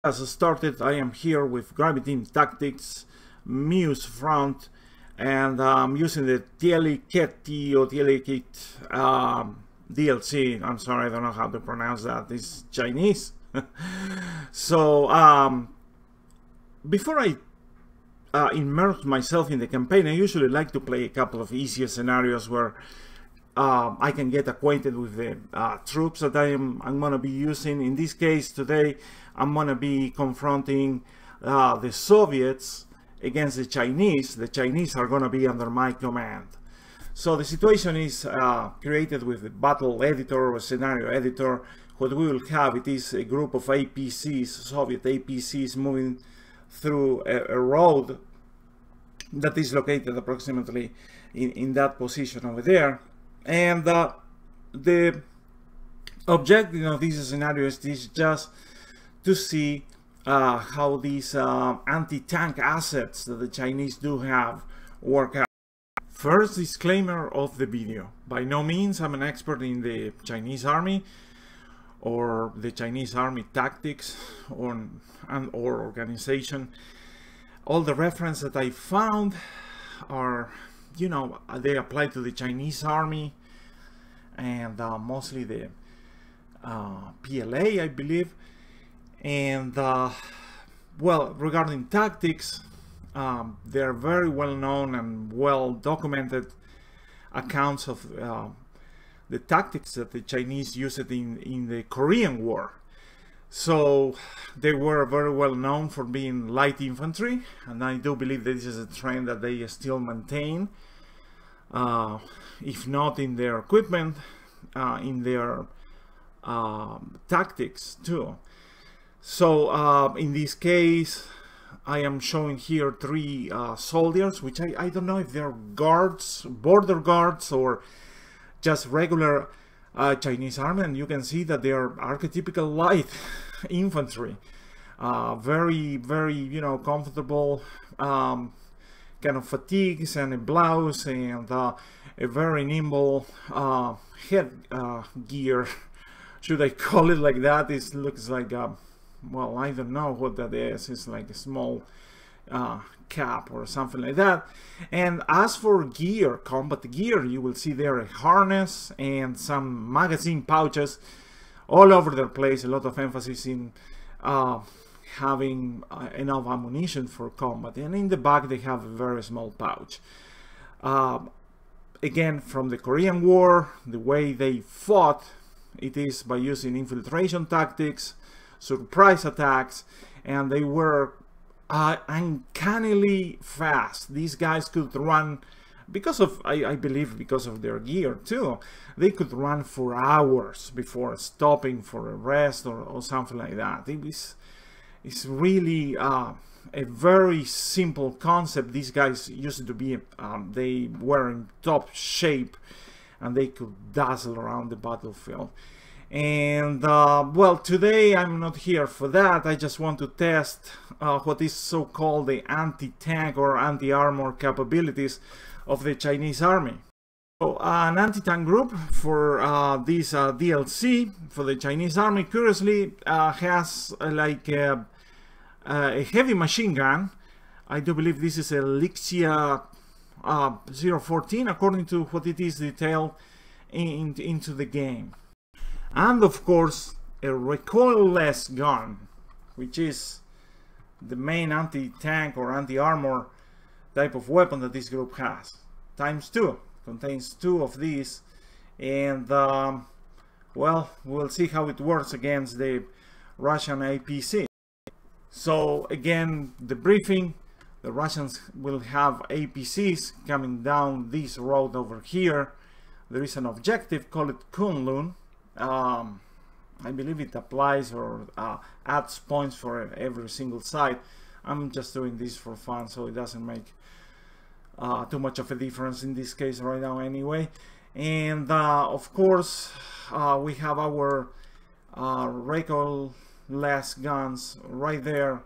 As started, I am here with Graviteam Tactics, Muse Front, and I'm using the Tielieketi or Tielieketi DLC. I'm sorry, I don't know how to pronounce that. It's Chinese. So before I immerse myself in the campaign, I usually like to play a couple of easier scenarios where I can get acquainted with the troops that I'm going to be using. In this case today, I'm going to be confronting the Soviets against the Chinese. The Chinese are going to be under my command. So the situation is created with the battle editor or scenario editor. What we will have, it is a group of APCs, Soviet APCs, moving through a road that is located approximately in that position over there. And the objective of this scenario is just to see how these anti-tank assets that the Chinese do have work out. First disclaimer of the video. By no means I'm an expert in the Chinese army or the Chinese army tactics or organization. All the references that I found are, you know, they apply to the Chinese army and mostly the PLA, I believe. And well, regarding tactics, they're very well known and well documented accounts of the tactics that the Chinese used in the Korean War. So they were very well known for being light infantry, and I do believe that this is a trend that they still maintain, if not in their equipment, in their tactics too. So in this case, I am showing here three soldiers, which I don't know if they're guards, border guards, or just regular Chinese army, and you can see that they are archetypical light infantry. Very, very, you know, comfortable kind of fatigues and a blouse and a very nimble head gear, should I call it like that. It looks like well, I don't know what that is. It's like a small cap or something like that. And as for gear, combat gear, you will see there a harness and some magazine pouches all over the place. A lot of emphasis in having enough ammunition for combat. And in the back they have a very small pouch. Again, from the Korean War, the way they fought, it is by using infiltration tactics, surprise attacks, and they were uncannily fast. These guys could run, because of, I believe, because of their gear too, they could run for hours before stopping for a rest or something like that. It's really a very simple concept. These guys used to be, they were in top shape and they could dazzle around the battlefield. And well, today I'm not here for that. I just want to test what is so-called the anti-tank or anti-armor capabilities of the Chinese army. So an anti-tank group for this DLC for the Chinese army curiously has like a heavy machine gun. I do believe this is a Lixia 014 according to what it is detailed into the game. And of course a recoilless gun, which is the main anti-tank or anti-armor type of weapon that this group has. ×2, contains 2 of these, and well, we'll see how it works against the Russian APC. So again, the briefing: the Russians will have APCs coming down this road over here. There is an objective, call it Kunlun. I believe it applies or adds points for every single side. I'm just doing this for fun, so it doesn't make too much of a difference in this case right now anyway. And of course we have our recoilless guns right there.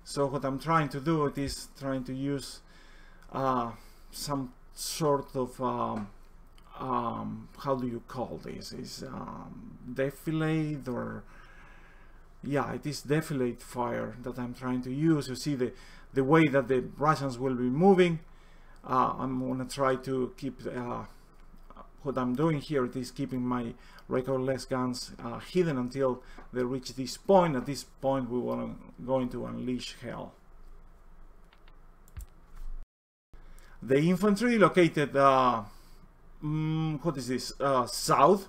So what I'm trying to do is trying to use some sort of how do you call this? Is defilade or yeah, it is defilade fire that I'm trying to use. You see the way that the Russians will be moving. I'm gonna try to keep what I'm doing here. It is keeping my recoilless guns hidden until they reach this point. At this point, we are going to unleash hell. The infantry located, what is this, south,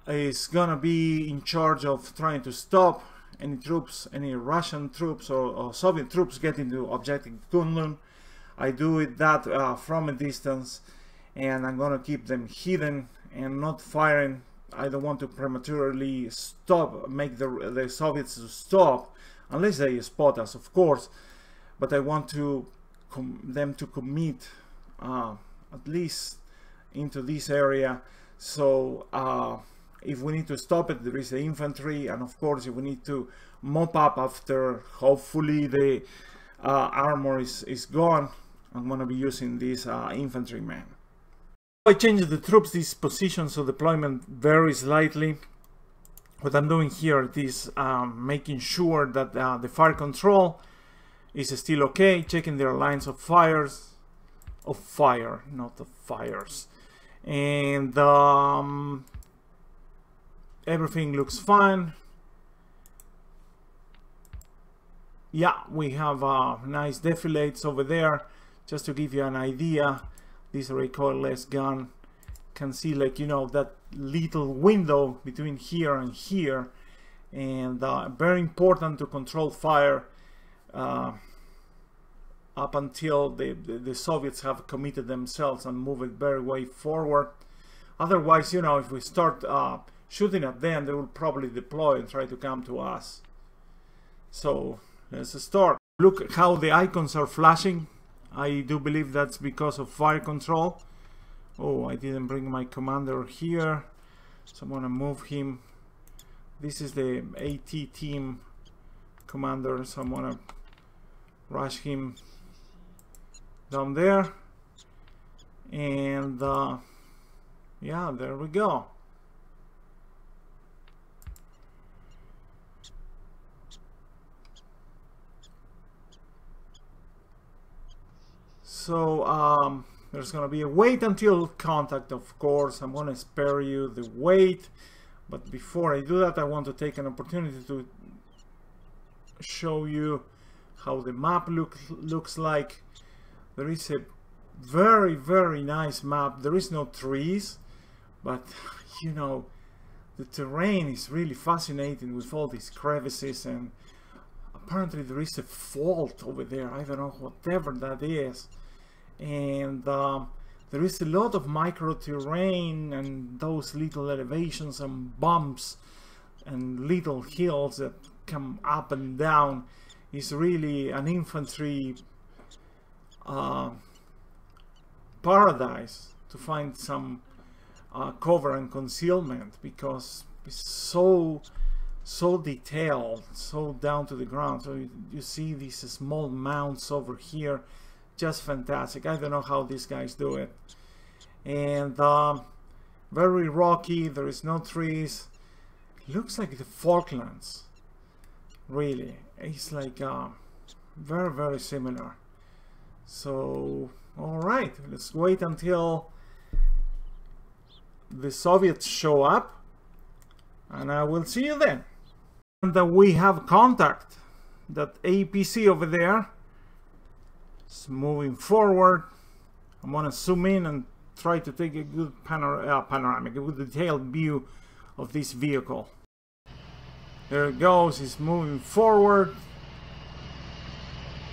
is gonna be in charge of trying to stop any troops, any Russian troops or Soviet troops getting to objective Kunlun. I do it that from a distance, and I'm gonna keep them hidden and not firing. I don't want to prematurely make the Soviets to stop, unless they spot us, of course. But I want them to commit at least into this area. So if we need to stop it, there is the infantry, and of course if we need to mop up after hopefully the armor is gone, I'm going to be using these infantrymen. I changed the troops disposition, so deployment varies slightly. What I'm doing here is making sure that the fire control is still okay, checking their lines of fire, not of fires, and everything looks fine. Yeah, we have nice defilades over there. Just to give you an idea, this recoilless gun can see, like, you know, that little window between here and here, and very important to control fire up until the Soviets have committed themselves and move it very way forward. Otherwise, you know, if we start shooting at them, they will probably deploy and try to come to us. So let's start. Look how the icons are flashing. I do believe that's because of fire control. Oh, I didn't bring my commander here, so I'm gonna move him. This is the AT team commander, so I'm gonna rush him down there, and yeah, there we go. So there's gonna be a wait until contact, of course. I'm gonna spare you the wait, but before I do that, I want to take an opportunity to show you how the map looks like. There is a very, very nice map. There is no trees, but you know, the terrain is really fascinating with all these crevices, and apparently there is a fault over there. I don't know, whatever that is. And there is a lot of micro terrain and those little elevations and bumps and little hills that come up and down. It's really an infantry paradise to find some cover and concealment, because it's so detailed, so down to the ground. So you see these small mounds over here, just fantastic. I don't know how these guys do it. And very rocky, there is no trees. Looks like the Falklands, really. It's like very, very similar. So alright, let's wait until the Soviets show up, and I will see you then. And we have contact. That APC over there is moving forward. I'm gonna zoom in and try to take a good panoramic, a good detailed view of this vehicle. There it goes, it's moving forward.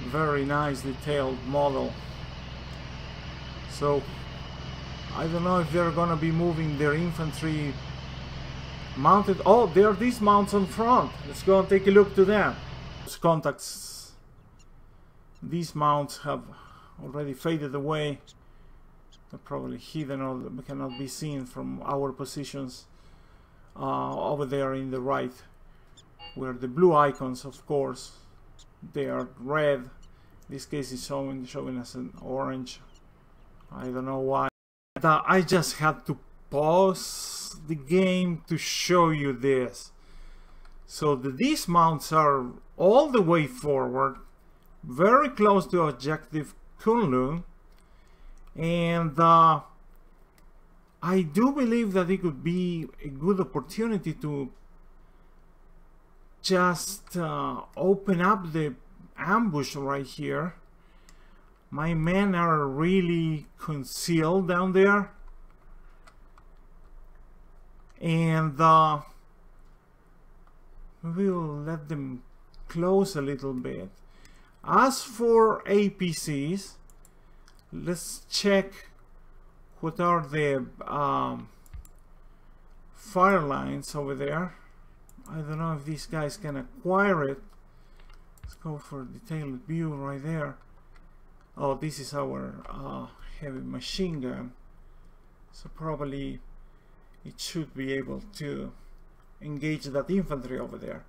Very nice detailed model. So I don't know if they're gonna be moving their infantry mounted. Oh, there are these mounts on front. Let's go and take a look to them. Those contacts, these mounts have already faded away. They're probably hidden or cannot be seen from our positions over there in the right, where the blue icons, of course, they are red. In this case is showing us an orange. I don't know why. I just had to pause the game to show you this. So the dismounts are all the way forward, very close to objective Kunlun, and I do believe that it could be a good opportunity to just open up the ambush right here. My men are really concealed down there, and we will let them close a little bit. As for APCs, let's check what are the fire lines over there. I don't know if these guys can acquire it. Let's go for a detailed view right there. Oh, this is our heavy machine gun, so probably it should be able to engage that infantry over there.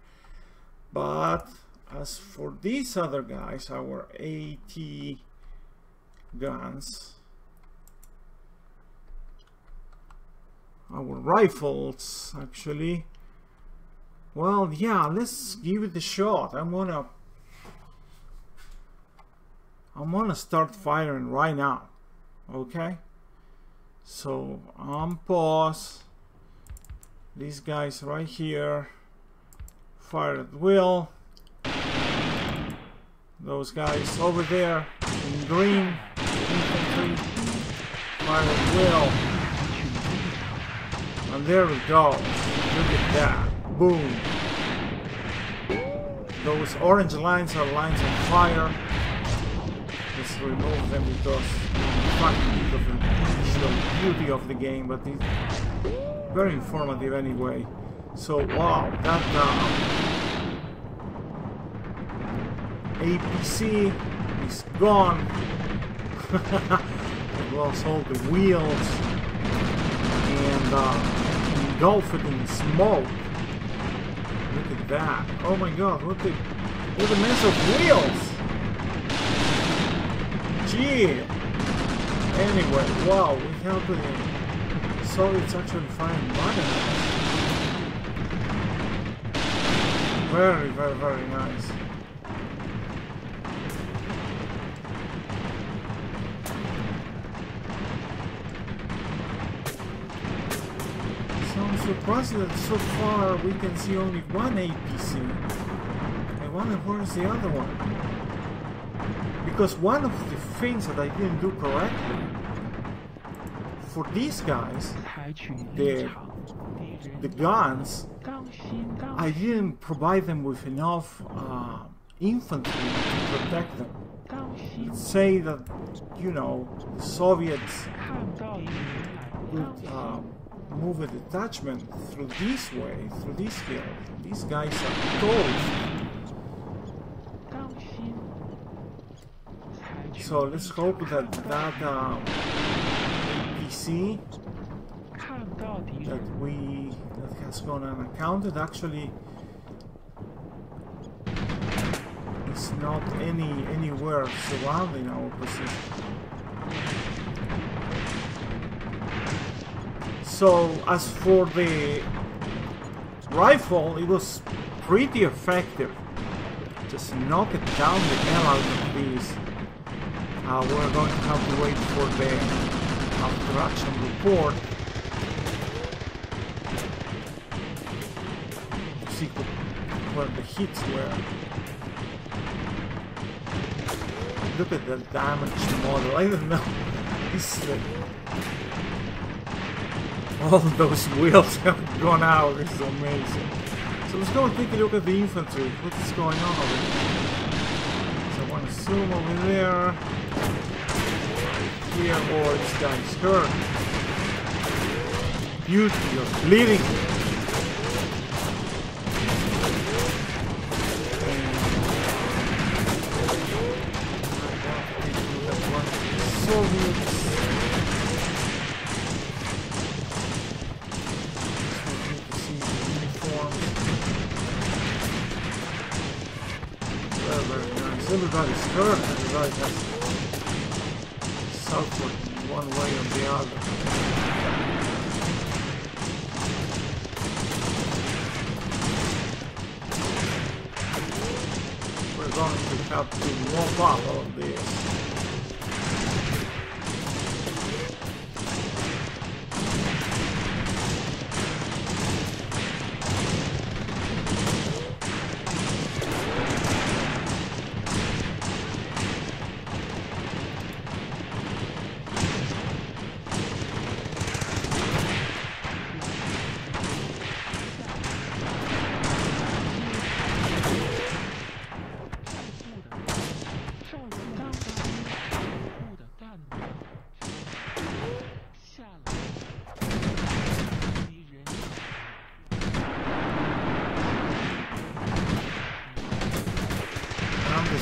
But as for these other guys, our AT guns, our rifles actually, well, yeah, let's give it a shot. I'm gonna start firing right now. Okay, so pause. These guys right here, fire at will. Those guys over there in green, infantry, fire at will. And there we go. Look at that. Boom. Those orange lines are lines of fire. Let's remove them because of the visual beauty of the game, but it's very informative anyway. So wow, that APC is gone. It lost all the wheels and engulfed in smoke. Look at that! Oh my God! What a mess of wheels! Gee. Anyway, wow, we have the Soviets actually firing button. Very, very, very nice. So I'm surprised that so far we can see only one APC. I wonder where's the other one. Because one of the things that I didn't do correctly for these guys, the guns, I didn't provide them with enough infantry to protect them. Let's say that, you know, the Soviets would move a detachment through this way, through this hill. These guys are toast. So let's hope that that PC that has gone unaccounted actually is not anywhere surrounding our position. So as for the rifle, it was pretty effective. Just knock it down the hell out of these. We're going to have to wait for the after action report to see where the hits were. Look at the damage model. I don't know. This all those wheels have gone out. This is amazing. So let's go and take a look at the infantry. What is going on over here? So I want to zoom over there. Here, oh, this guy's hurt. Beauty, you're bleeding. Soviets. Everybody's hurt, everybody has suffered one way or the other. we're going to have to mop up all of this.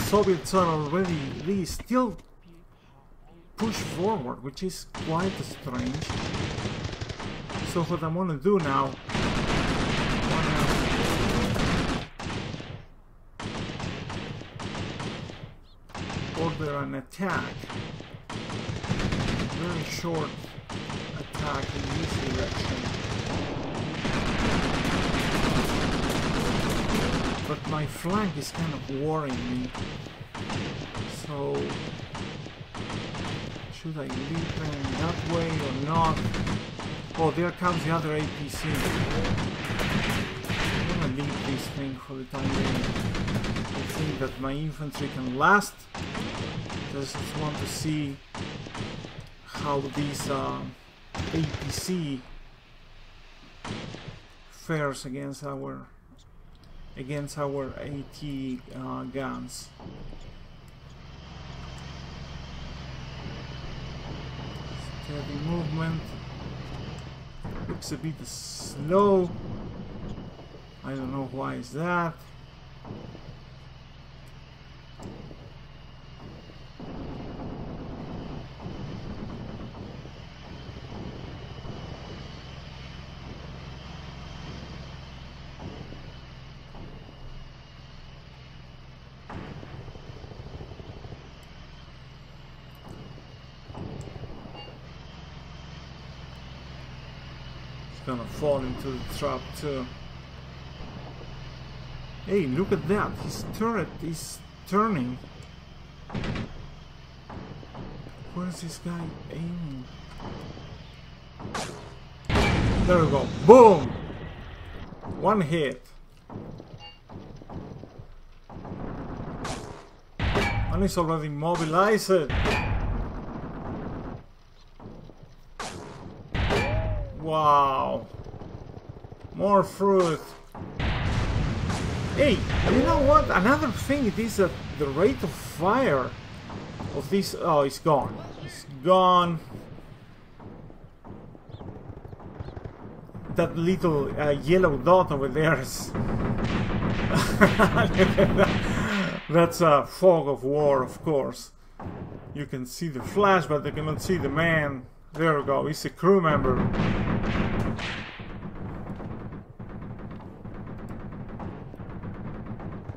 Soviets are already, they still push forward, which is quite strange. So what I'm gonna do now, order an attack, very short attack in this direction. But my flank is kind of worrying me. So should I leave them that way or not? Oh, there comes the other APC. I'm gonna leave this thing for the time being. I think that my infantry can last. Just want to see how these APC fares against our AT guns. Steady movement. Looks a bit slow. I don't know why is that. Gonna fall into the trap too. Hey, look at that! His turret is turning. Where is this guy aiming? There we go. Boom! One hit. And he's already mobilized. Wow, more fruit. Hey, you know what? Another thing is that the rate of fire of this... Oh, it's gone. It's gone. That little yellow dot over there is... That's a fog of war, of course. You can see the flash, but you cannot see the man. There we go, he's a crew member.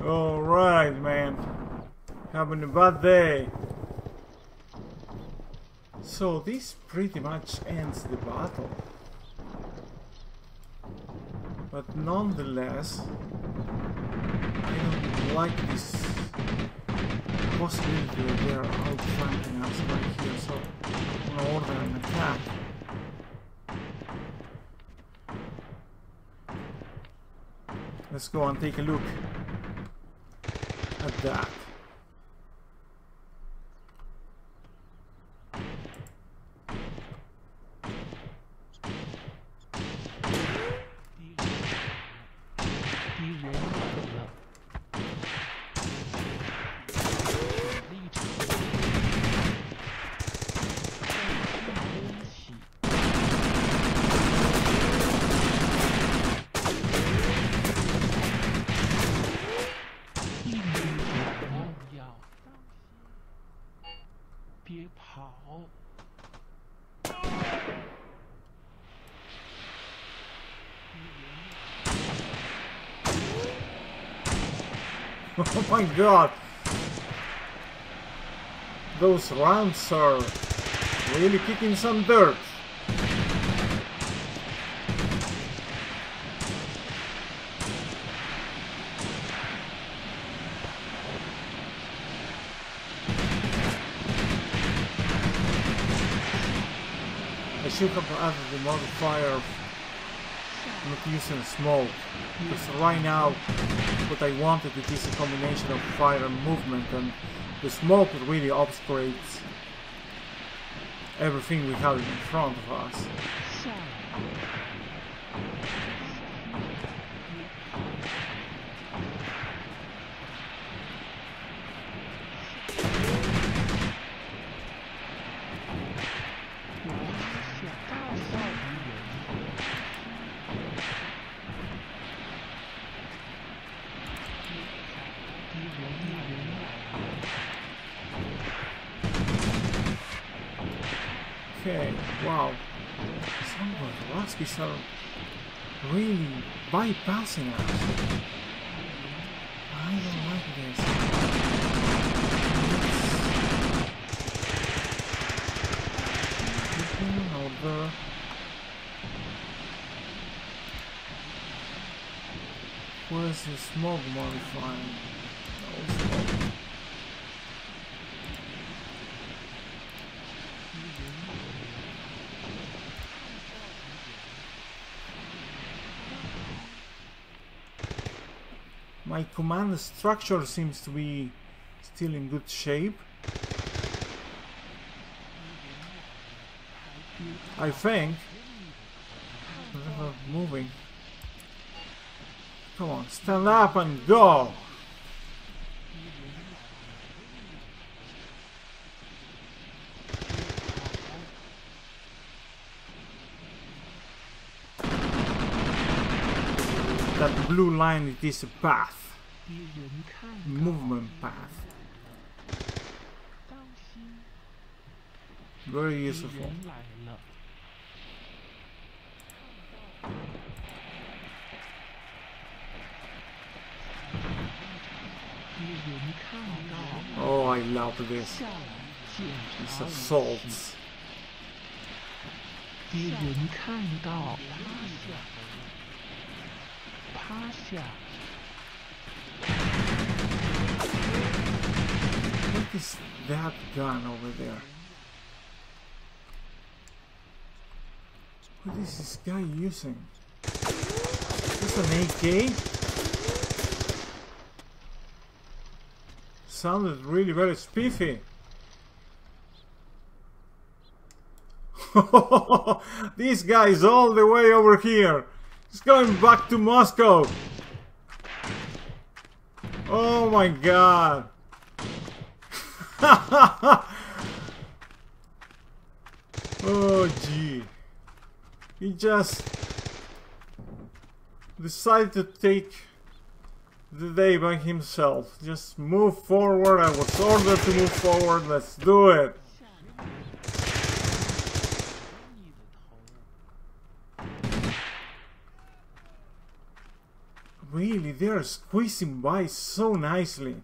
Alright, man. Having a bad day. So this pretty much ends the battle. But nonetheless, I don't like this possibility that they are outflanking us right here, so I'm gonna order an attack. Let's go and take a look at that. Oh my god! Those rounds are really kicking some dirt. should have added the modifier of not using smoke, because right now what I wanted is a combination of fire and movement, and the smoke really obscurates everything we have in front of us. Okay, wow. Some of the Ruskies are really bypassing us. I don't like this. Over. Where's the smoke modifying? No smoke. My command structure seems to be still in good shape. I think. Never moving. Come on, stand up and go! That blue line, it is a path. Movement path. Very useful. Oh, I love this. These assaults. What is that gun over there? What is this guy using? Is this an AK? Sounded really very spiffy. This guy is all the way over here. He's going back to Moscow. Oh my god. Oh gee. He just decided to take the day by himself. Just move forward. I was ordered to move forward. Let's do it. Really, they are squeezing by so nicely.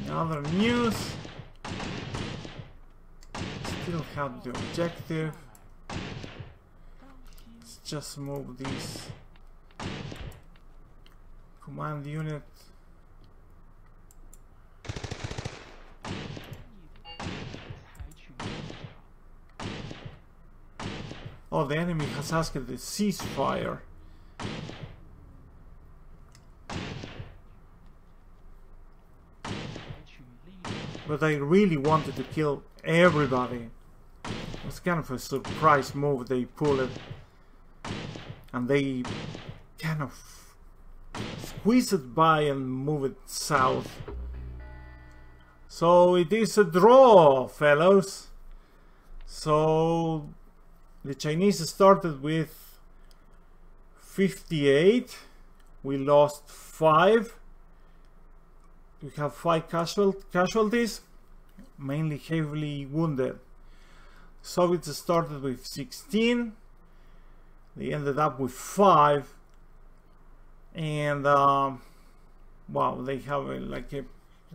Other news. Still have the objective. Let's just move this command unit. Oh, the enemy has asked the ceasefire. But I really wanted to kill everybody. It was kind of a surprise move they pulled it. And they kind of squeeze it by and move it south. So it is a draw, fellows. So the Chinese started with 58. We lost 5. We have 5 casualties, mainly heavily wounded. Soviets started with 16. They ended up with 5. And wow, they have like a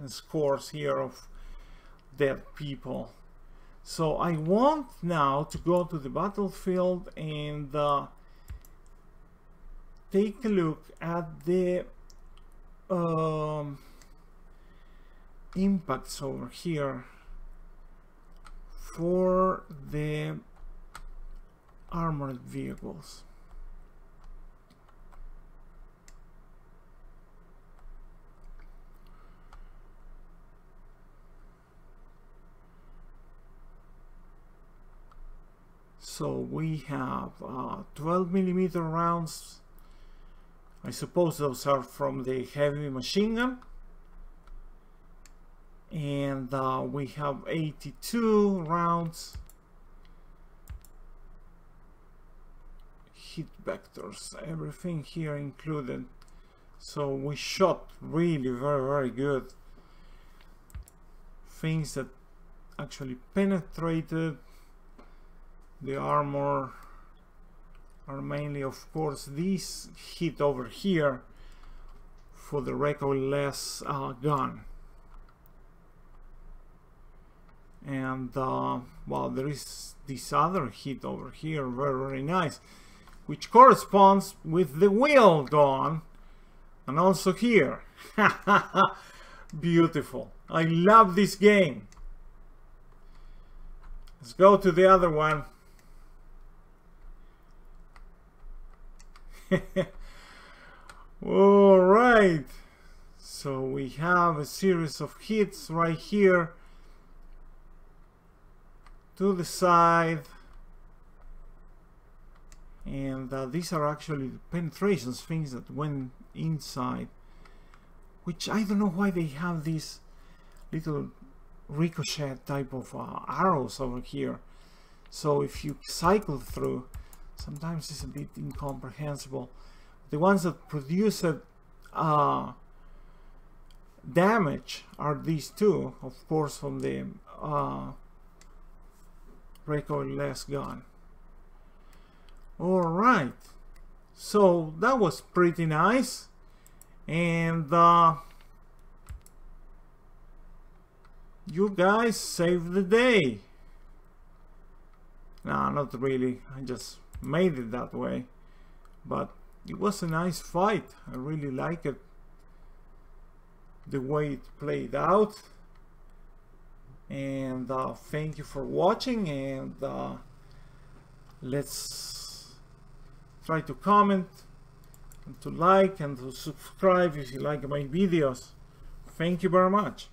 scores here of dead people. So I want now to go to the battlefield and take a look at the impacts over here for the armored vehicles. So we have 12mm rounds. I suppose those are from the heavy machine gun. And we have 82 rounds. Hit vectors, everything here included. So we shot really very good. Things that actually penetrated the armor are mainly, of course, these hit over here for the recoilless gun. And well, there is this other hit over here, very nice, which corresponds with the wheel gun, and also here. Beautiful. I love this game. Let's go to the other one. All right, so we have a series of hits right here to the side, and these are actually the penetrations, things that went inside, which I don't know why they have these little ricochet type of arrows over here. So if you cycle through, sometimes it's a bit incomprehensible. The ones that produce damage are these two, of course, from the recoilless gun. Alright, so that was pretty nice, and you guys saved the day. No, not really, I just made it that way, but it was a nice fight. I really like it, the way it played out. And thank you for watching, and let's try to comment and to like and to subscribe if you like my videos. Thank you very much.